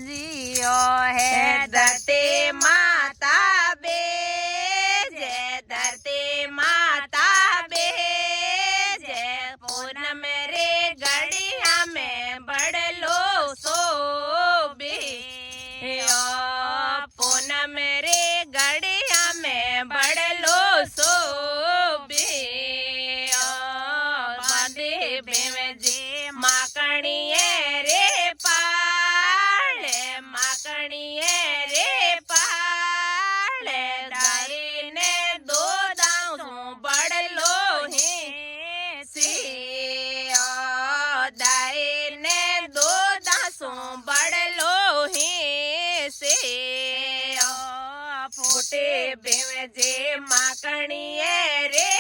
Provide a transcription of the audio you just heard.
जियो है धरती माता बे जय धरती माता बे जय पूनम रे गड़िया में बड़लो सोबे पूनम रे गड़िया में बड़लो सोबे बांधे बेम जे माकणिए रे पाले माकणिए रे पाले दाई ने दो दाऊ बड़लो ही सी दाई ने दो दासू बड़लो ही से फूटे बेम जे माकणिए रे